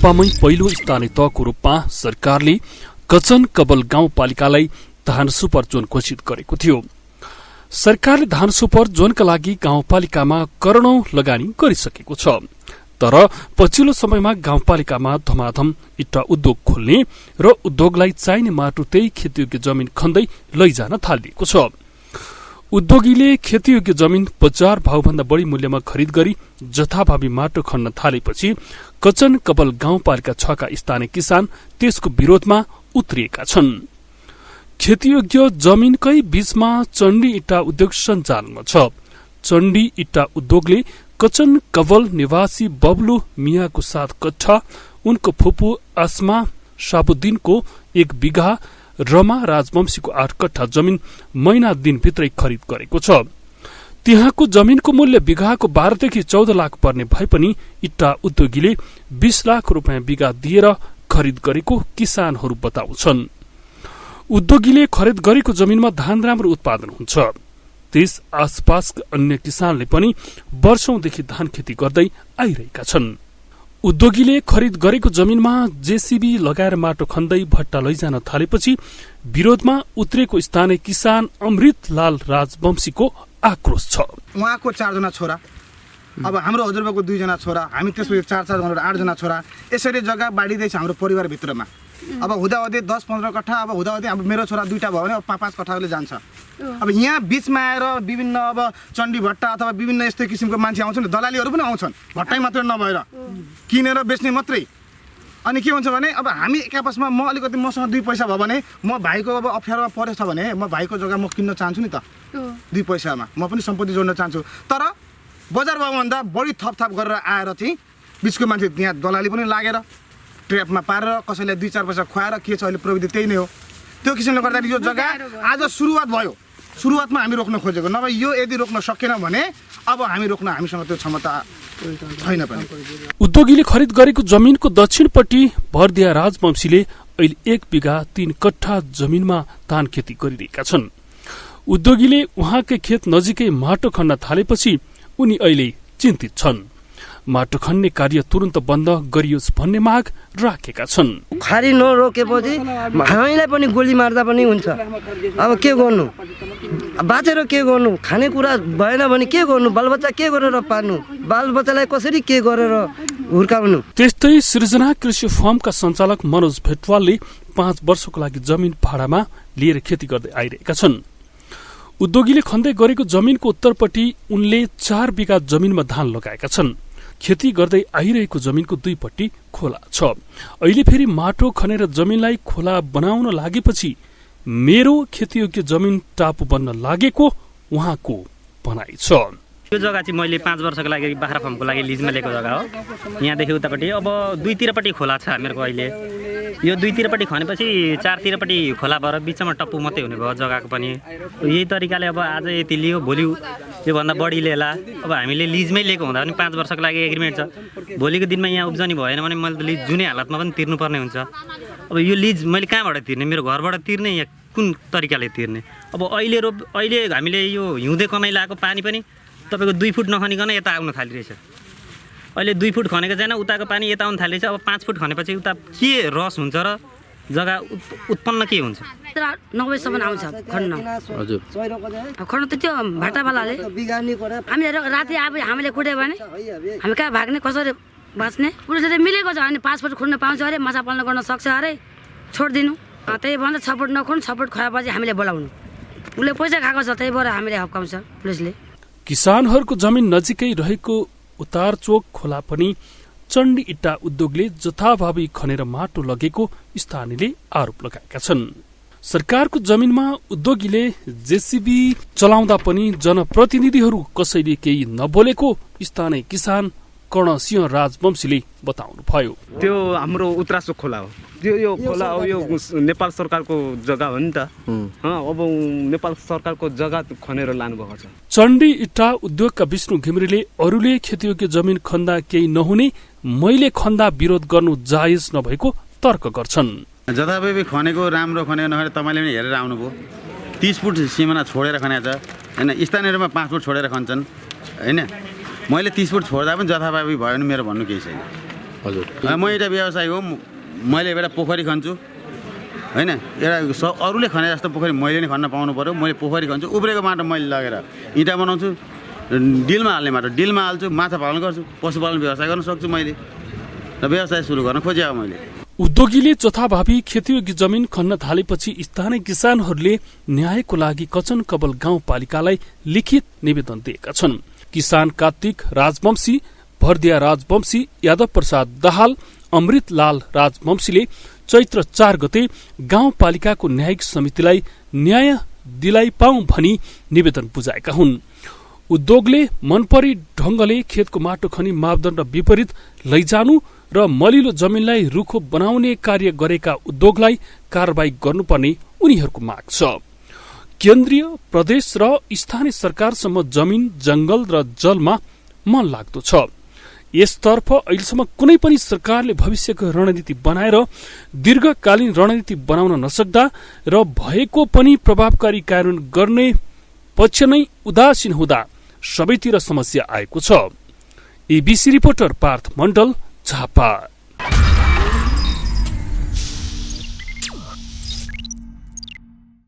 राजपामै पहिलो स्थानीय तहको रूपमा सरकारले कचन कबल गाउँपालिकालाई धान सुपर जोन घोषित गरेको थियो। सरकारले धान सुपर जोनका लागि गाउँपालिकामा करोडौं लगानी गरिसकेको छ। तर पछिल्लो समयमा गाउँपालिकामा धमाधम इट्टा उद्योग खोल्ने र उद्योगलाई चाहिने माटो त्यही खेतीयोग्य जमिन खन्दै लैजान थालिएको छ। उद्योगीले खेतीयोग्य जमिन बजार भावभन्दा बढी मूल्यमा खरिद गरी जथाभावी माटो खन्न थालेपछि कचन कबल गाउँपालिका 6 का स्थानीय किसान त्यसको विरोधमा उत्रिएका छन्। खेतीयोग्य जमिनकै बीचमा चण्डी इट्टा उद्योग सञ्चालनमा छ। चण्डी इट्टा उद्योगले कचन कबल निवासी बब्लु मियाको 7 कट्ठा, उनको फुपू आसमा साबुद्दिनको 1 बिघा, रमा राजवंशीको 8 कट्ठा जमिन महिना दिनभित्रै खरिद गरेको छ। त्यहाँको जमिनको मूल्य बिघाको 12 देखि 14 लाख पर्ने भए पनि इट्टा उद्योगीले 20 लाख रुपियाँ बिघा दिएर खरिद गरेको किसानहरू बताउँछन्। उद्योगीले खरिद गरेको जमिनमा धान राम्रो उत्पादन हुन्छ। त्यस आसपासका अन्य किसानले पनि वर्षौंदेखि धान खेती गर्दै आइरहेका छन्। उद्योगीले खरिद गरेको जमिनमा जेसीबी लगाएर माटो खन्दै भट्टा लैजान थालेपछि विरोधमा उत्रेको स्थानीय किसान अमृतलाल राजवंशीको आक्रोश छ। उहाँको 4 जना छोरा, अब हाम्रो हजुरबाको 2 जना छोरा, हामी त्यसपछि 4 गरेर 8 जना छोरा, यसरी जग्गा बाँडिँदैछ हाम्रो परिवार भित्रमा। अब हुँदाहुँदै 10-15 कट्ठा, अब हुँदाहुँदै अब मेरो छोरा 2टा भयो भने अब 5 कट्ठाले जान्छ। अब यहाँ बीचमा आएर विभिन्न अब चण्डी भट्टा अथवा विभिन्न यस्तै किसिमको मान्छे आउँछन्, दलालीहरू पनि आउँछन्, भट्टै मात्रै नभएर किनेर बेच्ने मात्रै। अनि के हुन्छ भने अब हामी एक आपसमा म अलिकति मसँग 2 पैसा भयो भने म भाइको अब अप्ठ्यारोमा परेछ भने म भाइको जग्गा म किन्न चाहन्छु नि त 2 पैसामा, म पनि सम्पत्ति जोड्न चाहन्छु। तर बजार भाउभन्दा बढी थपथाप गरेर आएर चाहिँ बिचको मान्छे यहाँ दलाली पनि लागेर ट्र्यापमा पारेर कसैलाई 2-4 पैसा खुवाएर के छ अहिले प्रविधि त्यही नै हो। त्यो किसिमले गर्दाखेरि यो जग्गा आज सुरुवात भयो। सुरुवातमा हामी रोक्न खोजेको, नभए यो यदि रोक्न सकेन भने अब हामी रोक्न हामीसँग त्यो क्षमता छैन पनि। उद्योगीले खरिद गरेको जमिनको दक्षिणपट्टि भरदिया राजवंशीले अहिले 1 बिघा 3 कट्ठा जमिनमा धान खेती गरिरहेका छन्। उद्योगीले उहाँकै खेत नजिकै माटो खन्न थालेपछि उनी अहिले चिन्तित छन्। माटो खन्ने कार्य तुरन्त बन्द गरियोस् भन्ने माग राखेका छन्। खाली नरोकेपछि हामीलाई पनि गोली मार्दा पनि हुन्छ। अब के गर्नु, बाँचेर के गर्नु, खानेकुरा भएन भने के गर्नु, बालबच्चा के गरेर पाल्नु, बालबच्चालाई कसरी के गरेर हुर्काउनु। त्यस्तै सृजना कृषि फार्मका सञ्चालक मनोज भेटवालले 5 वर्षको लागि जमिन भाडामा लिएर खेती गर्दै आइरहेका छन्। उद्योगीले खन्दै गरेको जमिनको उत्तरपट्टि उनले 4 बिघा जमिनमा धान लगाएका छन्। खेती गर्दै आइरहेको जमिनको 2 पट्टि खोला छ। अहिले फेरि माटो खनेर जमिनलाई खोला बनाउन लागेपछि मेरो खेतीयोग्य जमिन टापु बन्न लागेको उहाँको भनाइ छ। यो जग्गा चाहिँ मैले 5 वर्षको लागि बाख्रा फार्मको लागि लिजमा लिएको जग्गा हो। यहाँदेखि उतापट्टि अब 2तिरपट्टि खोला छ हामीहरूको। अहिले यो 2तिरपट्टि खनेपछि 4तिरपट्टि खोला भएर बिचमा टप्पु मात्रै हुने भयो जग्गाको पनि। यही तरिकाले अब आज यति लियो, भोलि योभन्दा बढी लिएला। अब हामीले लिजमै लिएको हुँदा पनि 5 वर्षको लागि एग्रिमेन्ट छ। भोलिको दिनमा यहाँ उब्जनी भएन भने मैले त लिज जुनै हालतमा पनि तिर्नुपर्ने हुन्छ। अब यो लिज मैले कहाँबाट तिर्ने, मेरो घरबाट तिर्ने या कुन तरिकाले तिर्ने। अब अहिले हामीले यो हिउँदे कमाइ लगाएको पानी पनि तपाईँको 2 फुट नखनिकन यता आउन थालिरहेछ। अहिले 2 फुट खनेको छैन, उताको पानी यता आउन थालिरहेछ। अब 5 फुट खनेपछि उता के रस हुन्छ र जग्गा उत्पन्न के हुन्छ। 90सम्म आउँछ खन्न। हजुर खन्न त त्यो भाटावालाले हामीले राति अब हामीले कुट्यो भने हामी कहाँ भाग्ने, कसरी बाँच्ने। पुलिसले मिलेको छ भने 5 फुट खुड्न पाउँछ अरे, माछा पालन गर्न सक्छ अरे, छोडिदिनु। त्यही भन्दा 6 फुट नखुन्, 6 फुट खुवाएपछि हामीले बोलाउनु। उसले पैसा खाएको छ, त्यही भएर हामीले हप्काउँछ पुलिसले। किसानहरूको जमिन नजिकै रहेको उतारचोक खोला पनि चण्डी इट्टा उद्योगले जथाभावी खनेर माटो लगेको स्थानीयले आरोप लगाएका छन्। सरकारको जमिनमा उद्योगीले जेसीबी चलाउँदा पनि जनप्रतिनिधिहरू कसैले केही नबोलेको स्थानीय किसान कर्णसिंह राजवंशीले बताउनुभयो। त्यो हाम्रो उत्तराचोक खोला हो। यो खोला हो, यो नेपाल सरकारको जग्गा हो नि त। अब नेपाल सरकारको जग्गा खनेर लानुभएको छ। चण्डी इट्टा उद्योगका विष्णु घिमिरेले अरूले खेतीयोग्य जमिन खन्दा केही नहुने, मैले खन्दा विरोध गर्नु जायज नभएको तर्क गर्छन्। जथाभावी खनेको राम्रो खनेको नखने तपाईँले पनि हेरेर आउनुभयो। 30 फुट सिमाना छोडेर खनेको छ होइन, स्थानीयहरूमा 5 फुट छोडेर खन्छन् होइन। मैले 30 फुट छोड्दा पनि जथाभावी भयो भने मेरो भन्नु केही छैन। हजुर म एउटा व्यवसायी हो मैले एउटा पोखरी खन्छु होइन एउटा अरूले खने जस्तो पोखरी मैले नै खन्न पाउनु पऱ्यो मैले पोखरी खन्छु उब्रेको माटो मैले लगेर इँटा बनाउँछु डिलमा हाल्ने माटो डिलमा हाल्छु माछा पालन गर्छु पशुपालन व्यवसाय गर्न सक्छु मैले र व्यवसाय सुरु गर्न खोजेँ मैले उद्योगीले जथाभावी खेतीयोग्य जमिन खन्न थालेपछि स्थानीय किसानहरूले न्यायको लागि कचन कबल गाउँपालिकालाई लिखित निवेदन दिएका छन्। किसान कार्तिक राजवंशी, भरदिया राजवंशी, यादव प्रसाद दाहाल, अमृतलाल राजवंशीले चैत्र 4 गते गाउँपालिकाको न्यायिक समितिलाई न्याय दिलाइ पाऊ भनी निवेदन बुझाएका हुन्। उद्योगले मनपरी ढंगले खेतको माटो खनी मापदण्ड विपरीत लैजानु र मलिलो जमिनलाई रुखो बनाउने कार्य गरेका उद्योगलाई कारबाही गर्नुपर्ने उनीहरूको माग छ। केन्द्रीय, प्रदेश र स्थानीय सरकारसम्म जमिन, जंगल र जलमा मन लाग्दो छ। यसतर्फ अहिलेसम्म कुनै पनि सरकारले भविष्यको रणनीति बनाएर दीर्घकालीन रणनीति बनाउन नसक्दा र भएको पनि प्रभावकारी कार्यान्वयन गर्ने पक्ष नै उदासीन हुँदा सबैतिर समस्या आएको छ। एबीसी रिपोर्टर पार्थ मण्डल, झापा।